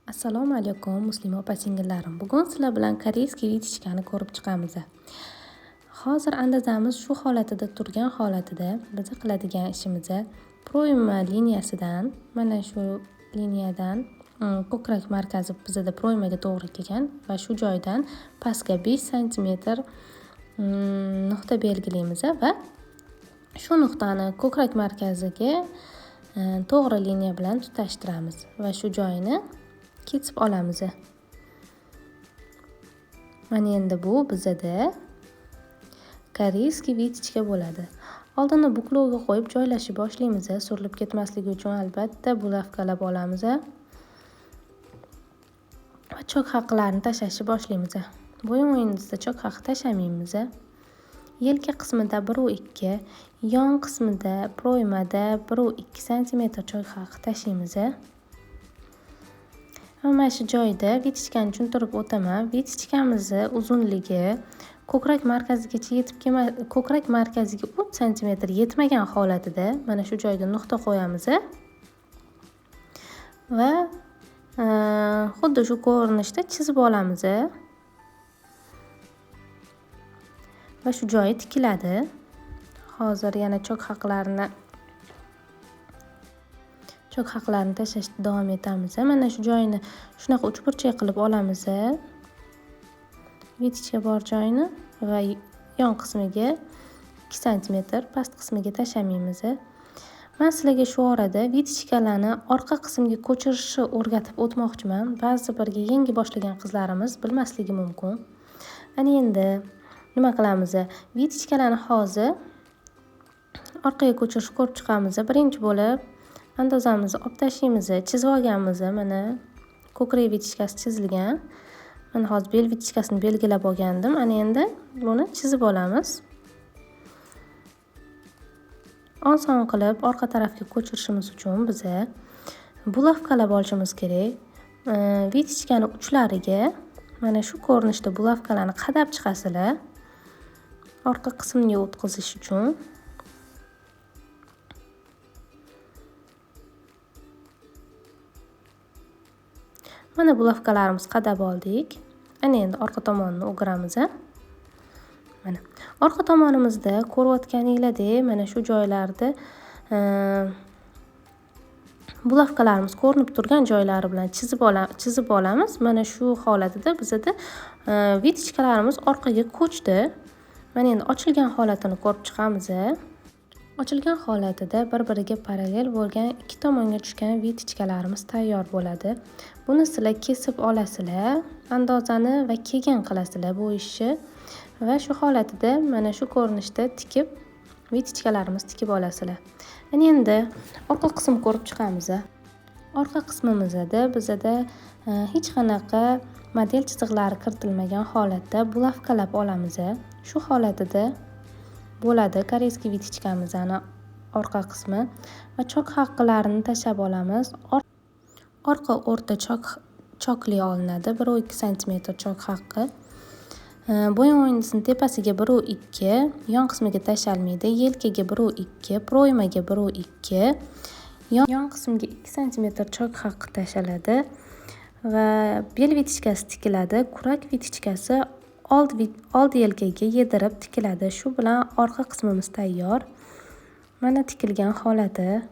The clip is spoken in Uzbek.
Assalomu alaykum muslima opa-singillarim. Bugun sizlar bilan koreyskiy vitichkani ko'rib chiqamiz. Hozir andazamiz shu holatida turgan holatida biz qiladigan ishimiz proyma liniyasidan, mana shu liniyadan ko'krak markazi bizda proymaga to'g'ri kelgan va shu joydan pastga 5 sm nuqta belgilaymiz va shu nuqtani ko'krak markaziga to'g'ri liniya bilan tutashtiramiz va shu joyini kesib olamiz. Mana endi bu bizda koreyskiy vitichka bo'ladi. Oldin buklovga qo'yib joylashib boshlaymiz. Surilib ketmasligi uchun albatta bulavkalab olamiz va chok haqlarni tashlashni boshlaymiz. Bo'yin o'yinimizda chok haqi tashlamaymiz. Yelka qismida 1-2, yon qismida proymada 1-2 sm chok haqi tashlaymiz. Mana shu joyda vitichkani tushuntirib o'taman. Vitichkamizni uzunligi ko'krak markazigacha yetib kelmay, ko'krak markaziga 3 sm yetmagan holatida mana shu joyga nuqta qo'yamiz va xuddi shu ko'rinishda chizib olamiz. Va shu joyi tikiladi. Hozir yana chok haqlarini tashlashda davom etamiz. Mana shu joyini shunaqa uchburchak qilib olamiz. Vitichka bor joyini va yon qismiga 2 sm, past qismiga tashlamaymiz. Men sizlarga shu orada vitichkalarni orqa qismga ko'chirishni o'rgatib o'tmoqchiman. Ba'zi birga yangi boshlagan qizlarimiz bilmasligi mumkin. Ana endi nima qilamiz? Vitichkalarni hozir orqaga ko'chirishni ko'rib chiqamiz. Birinchi bo'lib andazamizni olib tashlaymiz. Chizib olganmiz. Mana ko'krak vitichkasi chizilgan. Mana hozir bel vitichkasini belgilab olgandim. Ana endi buni chizib olamiz. Oson qilib orqa tarafga ko'chirishimiz uchun biza bulavkalab olishimiz kerak. Vitichkani uchlariga mana shu ko'rinishda bulavkalarni qadab chiqasizlar. Orqa qismga o'tkazish uchun. Mana bulavkalarimiz qadab oldik. Ana endi orqa tomonini o'giramiz. Mana orqa tomonimizda ko'rayotganinglardek mana shu joylarda bulavkalarimiz ko'rinib turgan joylari bilan chizib olamiz. Mana shu holatida bizda vitichkalarimiz orqaga ko'chdi. Mana endi ochilgan holatini ko'rib chiqamiz. Ochilgan holatida bir-biriga parallel bo'lgan ikki tomonga tushgan vitichkalarimiz tayyor bo'ladi. Buni sizlar kesib olasizlar, andozani va kelgan qilasizlar bu ishni va shu holatida mana shu ko'rinishda tikib vitichkalarimizni tikib olasizlar. Ana endi orqa qismni ko'rib chiqamiz. Orqa qismimizda bizda hech qanaqa model chiziqlari kiritilmagan holatda bulavkalab olamiz. Shu holatida bo'ladi koreyskiy vitichkamizning orqa qismi va chok haqlarini tashlab olamiz. Orqa o'rta chokli olinadi. 1-2 sm chok haqi. Bo'yin o'yinimizning tepasiga 1-2, yon qismiga tashalmaydi. Yelkaga 1-2, proymaga 1-2, yon qismiga 2 sm chok haqi tashaladi va bel vitichkasi tikiladi. Kurak vitichkasi old yelkaga yedirib tikiladi. Shu bilan orqa qismimiz tayyor. Mana tikilgan holati.